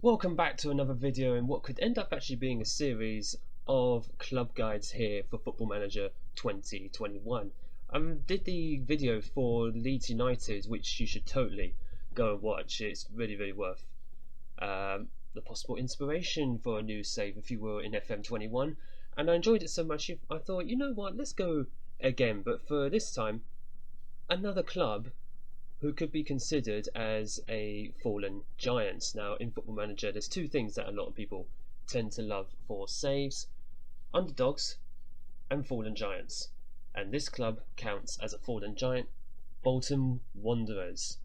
Welcome back to another video in what could end up actually being a series of club guides here for Football Manager 2021. I did the video for Leeds United, which you should totally go and watch. It's really worth the possible inspiration for a new save if you were in FM21, and I enjoyed it so much I thought, you know what, let's go again, but for this time another club who could be considered as a fallen giant. Now, in Football Manager, there's two things that a lot of people tend to love for saves: underdogs and fallen giants. And this club counts as a fallen giant, Bolton Wanderers.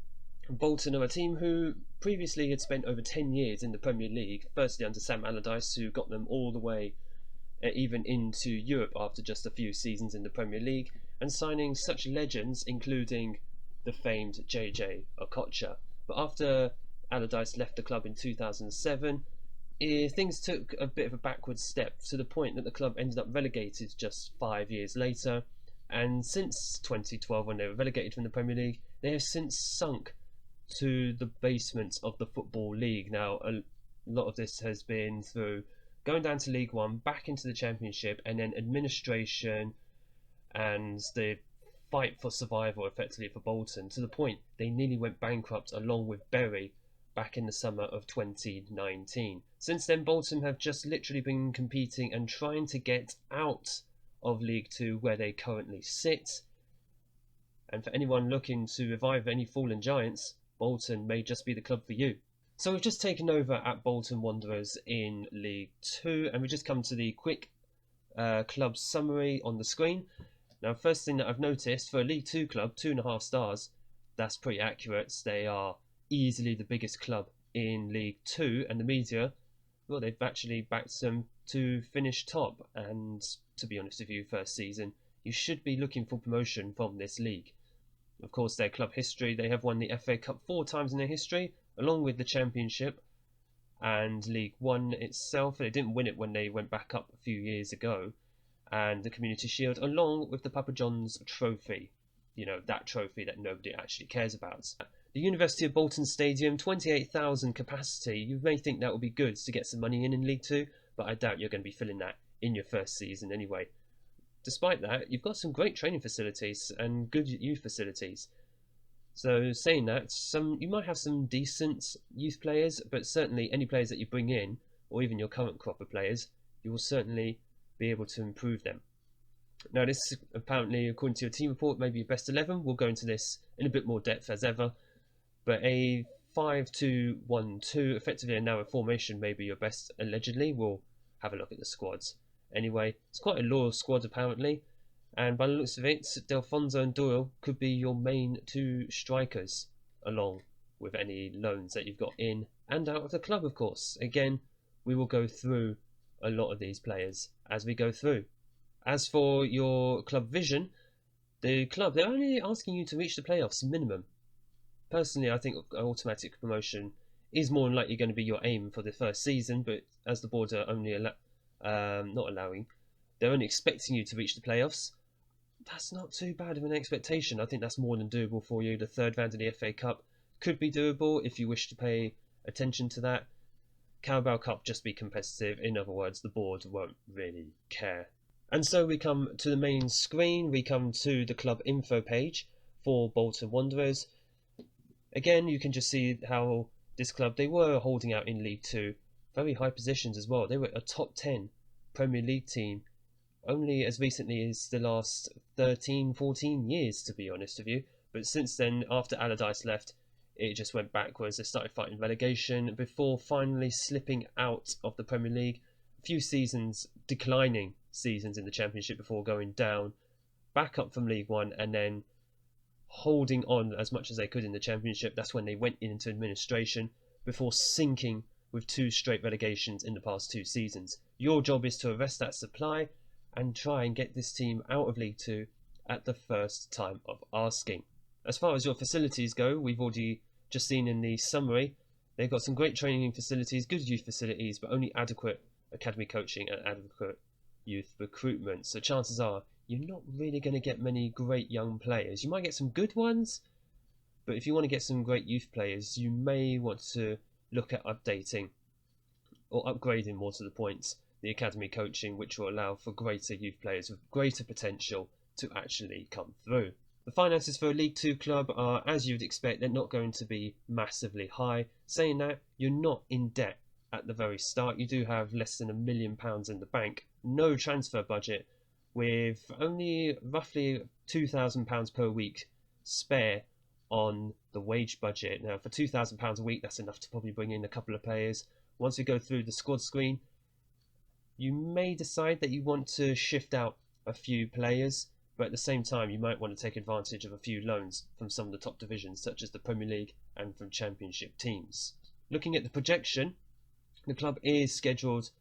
Bolton are a team who previously had spent over 10 years in the Premier League, firstly under Sam Allardyce, who got them all the way even into Europe after just a few seasons in the Premier League, and signing such legends including the famed JJ Okocha. But after Allardyce left the club in 2007, things took a bit of a backward step, to the point that the club ended up relegated just 5 years later. And since 2012, when they were relegated from the Premier League, they have since sunk to the basement of the Football League. Now, a lot of this has been through going down to League One, back into the Championship, and then administration and the fight for survival effectively for Bolton, to the point they nearly went bankrupt along with Bury back in the summer of 2019. Since then, Bolton have just literally been competing and trying to get out of League Two, where they currently sit. And for anyone looking to revive any fallen giants, Bolton may just be the club for you. So we've just taken over at Bolton Wanderers in League Two, and we just come to the quick club summary on the screen. Now, first thing that I've noticed, for a League Two club, 2.5 stars, that's pretty accurate. They are easily the biggest club in League Two, and the media, well, they've actually backed them to finish top. And to be honest with you, first season, you should be looking for promotion from this league. Of course, their club history, they have won the FA Cup 4 times in their history, along with the Championship and League One itself. They didn't win it when they went back up a few years ago. And the Community Shield, along with the Papa John's trophy. You know, that trophy that nobody actually cares about. The University of Bolton Stadium, 28,000 capacity. You may think that would be good to get some money in League Two, but I doubt you're going to be filling that in your first season anyway. Despite that, you've got some great training facilities and good youth facilities. So saying that, you might have some decent youth players, but certainly any players that you bring in, or even your current crop of players, you will certainly be able to improve them. Now, this apparently, according to your team report, may be your best 11. We'll go into this in a bit more depth as ever, but a 5-2-1-2, effectively a narrow formation, may be your best allegedly. We'll have a look at the squads. Anyway, it's quite a loyal squad apparently, and by the looks of it, Delfonso and Doyle could be your main two strikers, along with any loans that you've got in and out of the club, of course. Again, we will go through a lot of these players as we go through. As for your club vision, the club, they're only asking you to reach the playoffs minimum. Personally, I think automatic promotion is more than likely going to be your aim for the first season, but as the board are only they're only expecting you to reach the playoffs. That's not too bad of an expectation. I think that's more than doable for you. The third round of the FA Cup could be doable if you wish to pay attention to that. Carabao Cup, just be competitive. In other words, the board won't really care. And so we come to the main screen. We come to the club info page for Bolton Wanderers. Again, you can just see how this club, they were holding out in League Two. Very high positions as well. They were a top 10 Premier League team only as recently as the last 13-14 years, to be honest with you. But since then, after Allardyce left, it just went backwards. They started fighting relegation before finally slipping out of the Premier League. A few seasons, declining seasons in the Championship before going down, back up from League One, and then holding on as much as they could in the Championship. That's when they went into administration before sinking with 2 straight relegations in the past 2 seasons. Your job is to arrest that supply and try and get this team out of League Two at the first time of asking. As far as your facilities go, we've already just seen in the summary, they've got some great training facilities, good youth facilities, but only adequate academy coaching and adequate youth recruitment. So chances are you're not really going to get many great young players. You might get some good ones, but if you want to get some great youth players, you may want to look at updating or upgrading more to the point, the academy coaching, which will allow for greater youth players with greater potential to actually come through. The finances for a League 2 club are, as you'd expect, they're not going to be massively high. Saying that, you're not in debt at the very start. You do have less than £1 million in the bank, no transfer budget, with only roughly £2,000 per week spare on the wage budget. Now, for £2,000 a week, that's enough to probably bring in a couple of players. Once we go through the squad screen, you may decide that you want to shift out a few players, but at the same time, you might want to take advantage of a few loans from some of the top divisions, such as the Premier League and from Championship teams. Looking at the projection, the club is scheduled,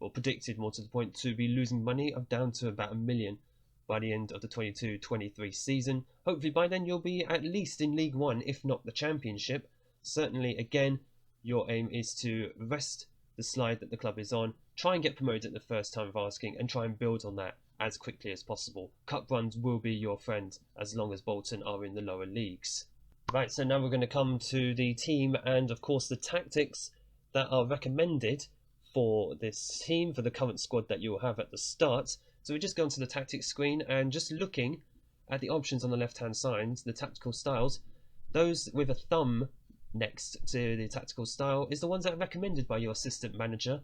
or predicted more to the point, to be losing money of down to about £1 million by the end of the 22-23 season. Hopefully by then you'll be at least in League 1, if not the Championship. Certainly, again, your aim is to rest the slide that the club is on, try and get promoted at the first time of asking, and try and build on that as quickly as possible. Cup runs will be your friend as long as Bolton are in the lower leagues. Right, so now we're going to come to the team and of course the tactics that are recommended for this team, for the current squad that you will have at the start. So we just go onto the tactics screen and just looking at the options on the left hand side, the tactical styles, those with a thumb next to the tactical style is the ones that are recommended by your assistant manager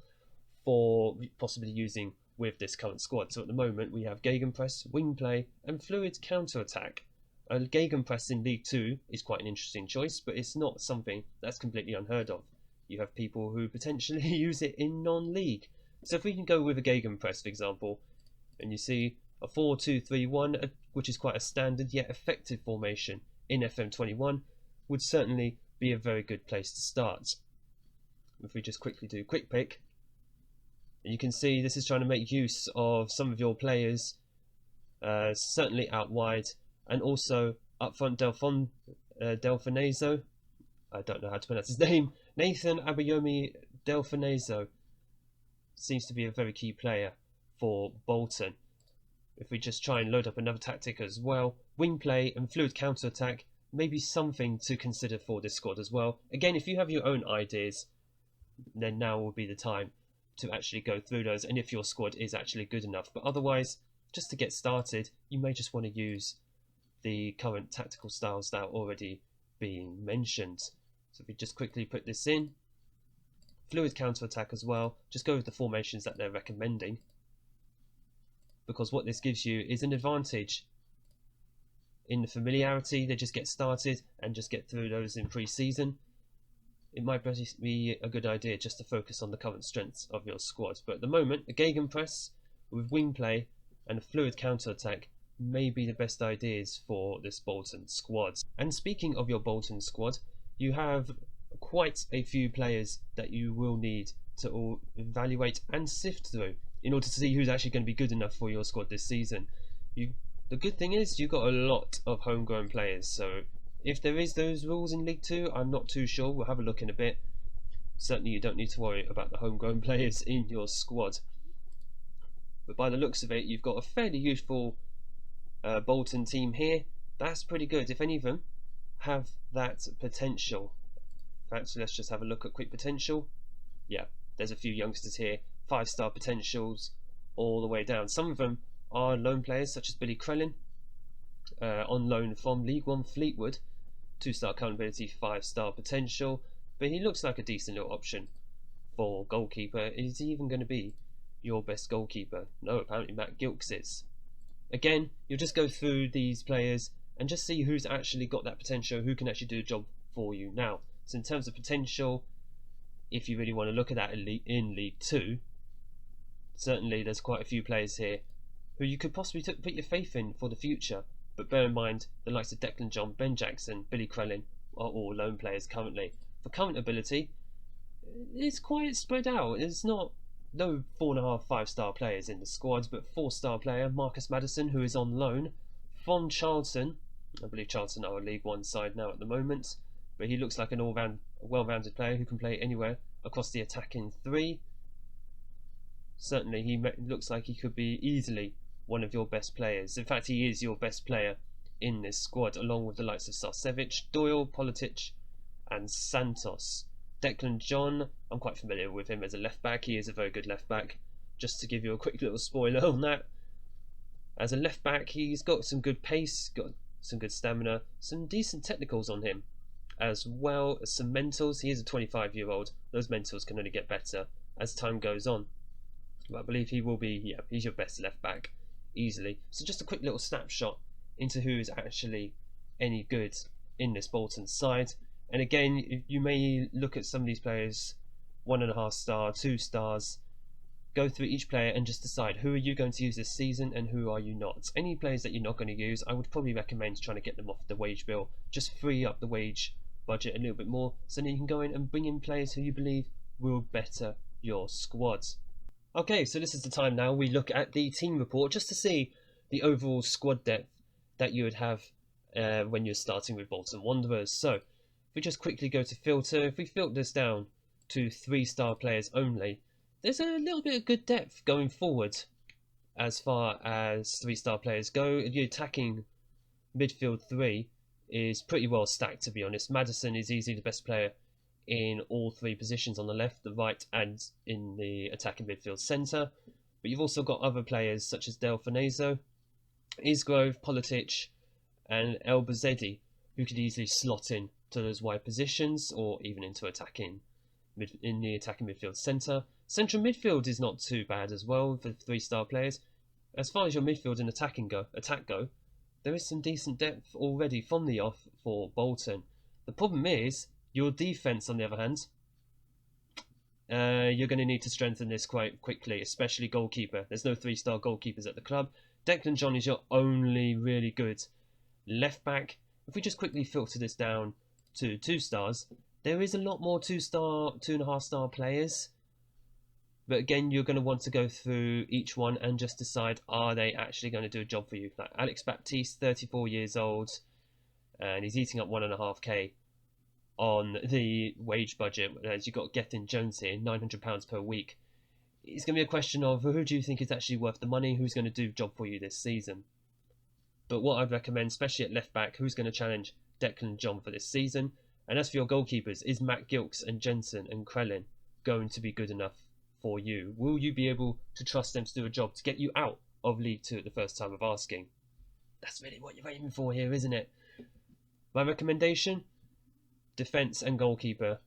for possibly using with this current squad. So at the moment we have gegenpress, wing play and fluid counter-attack. A gegenpress in League 2 is quite an interesting choice, but it's not something that's completely unheard of. You have people who potentially use it in non-league. So if we can go with a gegenpress, for example, and you see a 4-2-3-1, which is quite a standard yet effective formation in FM21, would certainly be a very good place to start. If we just quickly do quick pick, you can see this is trying to make use of some of your players, certainly out wide, and also up front Delfinezo, I don't know how to pronounce his name, Nathan Abayomi Delfinezo seems to be a very key player for Bolton. If we just try and load up another tactic as well, wing play and fluid counter-attack may be something to consider for this squad as well. Again, if you have your own ideas, then now will be the time to actually go through those, and if your squad is actually good enough. But otherwise, just to get started, you may just want to use the current tactical styles that are already being mentioned. So if we just quickly put this in, fluid counter-attack as well, just go with the formations that they're recommending, because what this gives you is an advantage in the familiarity. They just get started and just get through those in pre-season. It might be a good idea just to focus on the current strengths of your squad. But at the moment, a gegenpress with wing play and a fluid counter-attack may be the best ideas for this Bolton squad. And speaking of your Bolton squad, you have quite a few players that you will need to all evaluate and sift through in order to see who's actually going to be good enough for your squad this season. The good thing is you've got a lot of homegrown players, so if there is those rules in League 2, I'm not too sure. We'll have a look in a bit. Certainly you don't need to worry about the homegrown players in your squad. But by the looks of it, you've got a fairly youthful Bolton team here. That's pretty good. If any of them have that potential. In fact, so let's just have a look at quick potential. Yeah, there's a few youngsters here. 5-star potentials all the way down. Some of them are loan players, such as Billy Crellin, on loan from League 1 Fleetwood. 2-star current ability, 5-star potential, but he looks like a decent little option for goalkeeper. Is he even going to be your best goalkeeper? No, apparently Matt Gilks is. Again, you'll just go through these players and just see who's actually got that potential, who can actually do the job for you now. So in terms of potential, if you really want to look at that in League 2, certainly there's quite a few players here who you could possibly put your faith in for the future. But bear in mind, the likes of Declan John, Ben Jackson, Billy Crellin are all loan players currently. For current ability, it's quite spread out. There's no 4.5, 5-star players in the squad, but 4-star player Marcus Maddison, who is on loan from Charlton. I believe Charlton are a League 1 side now at the moment, but he looks like an well-rounded player who can play anywhere across the attacking three. Certainly, he looks like he could be easily one of your best players. In fact, he is your best player in this squad, along with the likes of Sarcevic, Doyle, Politic and Santos. Declan John, I'm quite familiar with him as a left back. He is a very good left back. Just to give you a quick little spoiler on that, as a left back, he's got some good pace, got some good stamina, some decent technicals on him, as well as some mentals. He is a 25-year-old. Those mentals can only get better as time goes on. But I believe he will be, yeah, he's your best left back easily. So just a quick little snapshot into who is actually any good in this Bolton side. And again, you may look at some of these players, 1.5 star, 2 stars, go through each player and just decide who are you going to use this season and who are you not. Any players that you're not going to use, I would probably recommend trying to get them off the wage bill. Just free up the wage budget a little bit more, so then you can go in and bring in players who you believe will better your squads. Okay, so this is the time now we look at the team report just to see the overall squad depth that you would have when you're starting with Bolton Wanderers. So if we just quickly go to filter, if we filter this down to 3-star players only, there's a little bit of good depth going forward as far as 3-star players go. The attacking midfield 3 is pretty well stacked, to be honest. Maddison is easily the best player in all 3 positions on the left, the right, and in the attacking midfield centre. But you've also got other players such as Del Fornezo, Isgrove, Politic, and El Bazedi, who could easily slot in to those wide positions or even into attacking in the attacking midfield centre. Central midfield is not too bad as well for 3-star players. As far as your midfield and attack go, there is some decent depth already from the off for Bolton. The problem is your defence, on the other hand. You're going to need to strengthen this quite quickly, especially goalkeeper. There's no 3-star goalkeepers at the club. Declan John is your only really good left back. If we just quickly filter this down to 2 stars, there is a lot more 2-star, 2.5-star players. But again, you're going to want to go through each one and just decide, are they actually going to do a job for you? Like Alex Baptiste, 34 years old, and he's eating up 1.5k on the wage budget. As you've got Gethin Jones here, £900 per week. It's going to be a question of who do you think is actually worth the money, who's going to do a job for you this season. But what I'd recommend, especially at left back, who's going to challenge Declan John for this season. And as for your goalkeepers, is Matt Gilks and Jensen and Krellin going to be good enough for you? Will you be able to trust them to do a job to get you out of League 2 at the first time of asking? That's really what you're aiming for here, isn't it? My recommendation, defence and goalkeeper,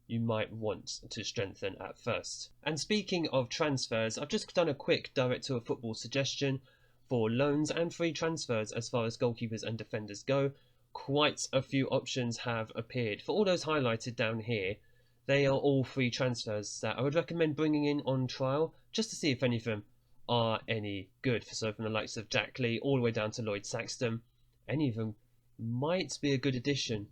you might want to strengthen at first. And speaking of transfers, I've just done a quick direct to a football suggestion for loans and free transfers as far as goalkeepers and defenders go. Quite a few options have appeared. For all those highlighted down here, they are all free transfers that I would recommend bringing in on trial just to see if any of them are any good. So from the likes of Jack Lee all the way down to Lloyd Saxton, any of them might be a good addition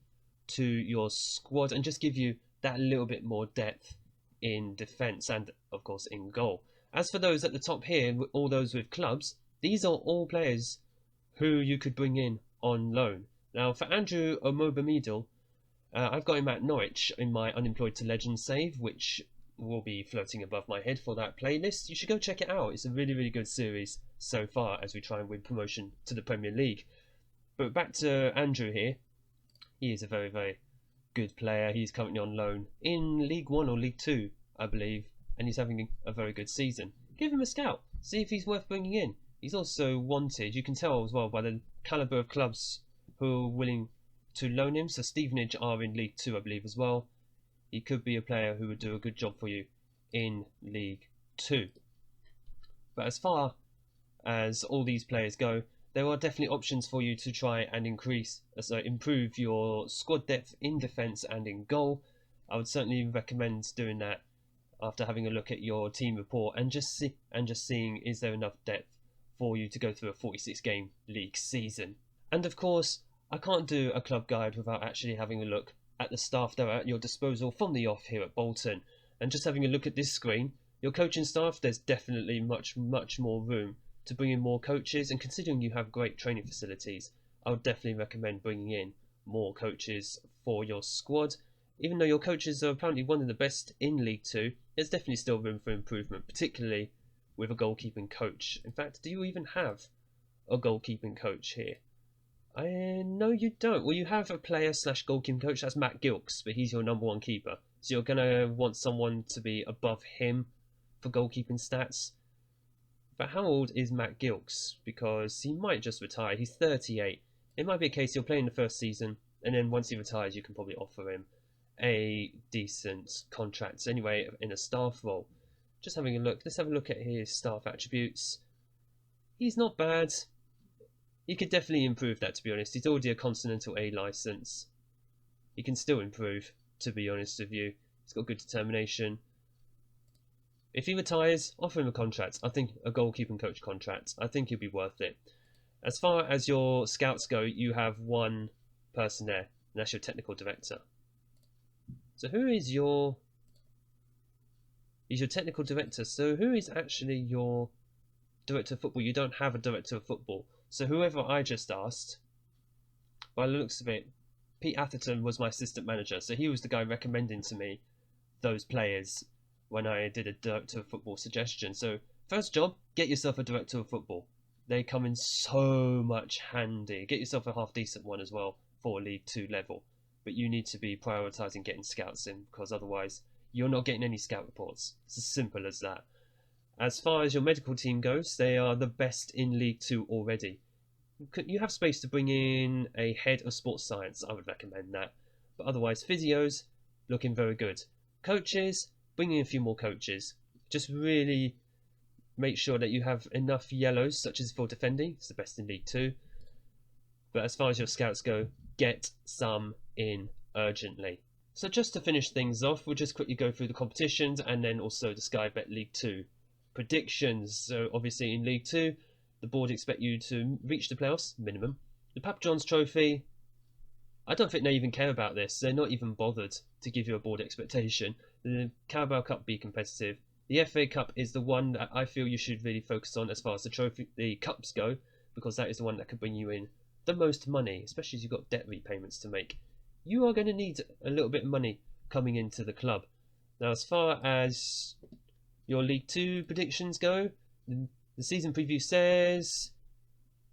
to your squad and just give you that little bit more depth in defence and of course in goal. As for those at the top here, all those with clubs, these are all players who you could bring in on loan. Now for Andrew Omobamidele, I've got him at Norwich in my Unemployed to Legend save, which will be floating above my head for that playlist. You should go check it out. It's a really, really good series so far as we try and win promotion to the Premier League. But back to Andrew here. He is a very, very good player. He's currently on loan in League 1 or League 2, I believe, and he's having a very good season. Give him a scout. See if he's worth bringing in. He's also wanted. You can tell as well by the calibre of clubs who are willing to loan him. So Stevenage are in League 2, I believe, as well. He could be a player who would do a good job for you in League 2. But as far as all these players go, there are definitely options for you to try and improve your squad depth in defence and in goal. I would certainly recommend doing that after having a look at your team report and just seeing is there enough depth for you to go through a 46-game league season. And of course, I can't do a club guide without actually having a look at the staff that are at your disposal from the off here at Bolton. And just having a look at this screen, your coaching staff, there's definitely much more room to bring in more coaches. And considering you have great training facilities, I would definitely recommend bringing in more coaches for your squad. Even though your coaches are apparently one of the best in League 2, there's definitely still room for improvement, particularly with a goalkeeping coach. In fact, do you even have a goalkeeping coach here? No, you don't. Well, you have a player/goalkeeping coach. That's Matt Gilks, but he's your number 1 keeper. so you're going to want someone to be above him for goalkeeping stats. But how old is Matt Gilks? Because he might just retire. He's 38. It might be a case he'll play in the first season, and then once he retires, you can probably offer him a decent contract anyway in a staff role. Just having a look. Let's have a look at his staff attributes. He's not bad. He could definitely improve that, to be honest. He's already a Continental A license. He can still improve, to be honest with you. He's got good determination. If he retires, offer him a contract. I think a goalkeeping coach contract. I think he'll be worth it. As far as your scouts go, you have one person there, and that's your technical director. So who is your... He's your technical director. So who is actually your director of football? You don't have a director of football. So whoever I just asked, by the looks of it, Pete Atherton was my assistant manager. So he was the guy recommending to me those players when I did a director of football suggestion. So first job, get yourself a director of football. They come in so much handy. Get yourself a half decent one as well for League 2 level. But you need to be prioritising getting scouts in, because otherwise you're not getting any scout reports. It's as simple as that. As far as your medical team goes, they are the best in League 2 already. You have space to bring in a head of sports science. I would recommend that. But otherwise, physios, looking very good. Coaches, bring in a few more coaches. Just really make sure that you have enough yellows, such as for defending. It's the best in League 2. But as far as your scouts go, get some in urgently. So just to finish things off, we'll just quickly go through the competitions and then also the Sky Bet League 2 predictions. So obviously in League 2, the board expect you to reach the playoffs, minimum. The Papa John's Trophy, I don't think they even care about this. They're not even bothered to give you a board expectation. The Carabao Cup, be competitive. The FA Cup is the one that I feel you should really focus on as far as the cups go, because that is the one that could bring you in the most money, especially as you've got debt repayments to make. You are going to need a little bit of money coming into the club. Now, as far as your League 2 predictions go, the season preview says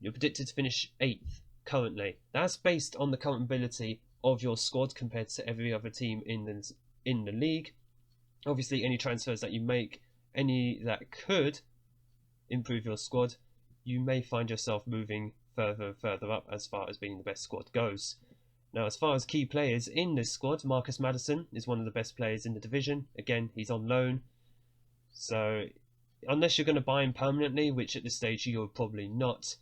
you're predicted to finish 8th currently. That's based on the current ability of your squad compared to every other team in the league. Obviously, any transfers that you make, any that could improve your squad, you may find yourself moving further and further up as far as being the best squad goes. Now, as far as key players in this squad, Marcus Maddison is one of the best players in the division. Again, he's on loan. So, unless you're going to buy him permanently, which at this stage you're probably not,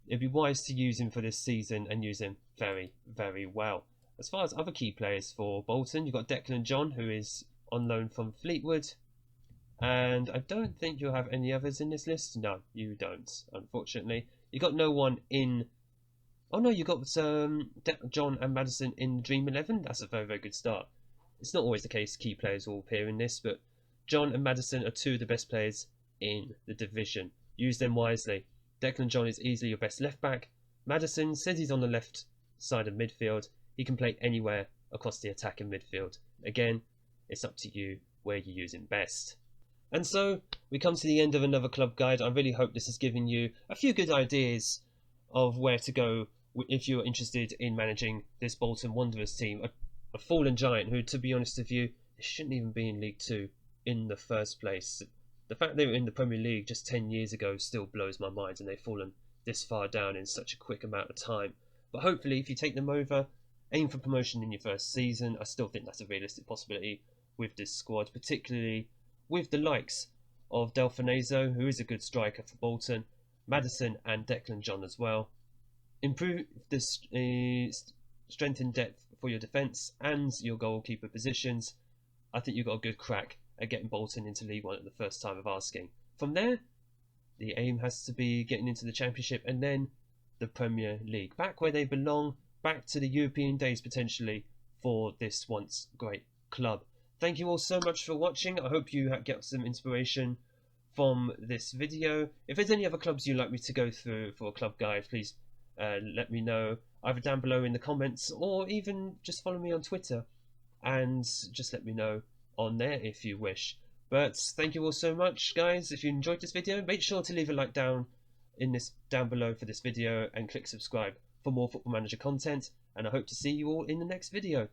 it'd be wise to use him for this season and use him very, very well. As far as other key players for Bolton, you've got Declan John, who is on loan from Fleetwood. And I don't think you'll have any others in this list. No, you don't, unfortunately. You've got no one in... Oh no, you got John and Maddison in Dream 11. That's a very, very good start. It's not always the case key players will appear in this, but John and Maddison are two of the best players in the division. Use them wisely. Declan John is easily your best left back. Maddison says he's on the left side of midfield. He can play anywhere across the attack and midfield. Again, it's up to you where you use him best. And so we come to the end of another club guide. I really hope this has given you a few good ideas of where to go if you're interested in managing this Bolton Wanderers team, a fallen giant who, to be honest with you, they shouldn't even be in League 2 in the first place. The fact they were in the Premier League just 10 years ago still blows my mind, and they've fallen this far down in such a quick amount of time. But hopefully, if you take them over, aim for promotion in your first season. I still think that's a realistic possibility with this squad, particularly with the likes of Delfinezo, who is a good striker for Bolton, Maddison and Declan John as well. Improve this strength in depth for your defence and your goalkeeper positions. I think you've got a good crack at getting Bolton into League 1 at the first time of asking. From there, the aim has to be getting into the Championship and then the Premier League. Back where they belong, back to the European days potentially for this once great club. Thank you all so much for watching. I hope you get some inspiration from this video. If there's any other clubs you'd like me to go through for a club guide, please let me know either down below in the comments or even just follow me on Twitter and just let me know on there if you wish. But thank you all so much, guys. If you enjoyed this video, make sure to leave a like down below for this video and click subscribe for more Football Manager content, and I hope to see you all in the next video.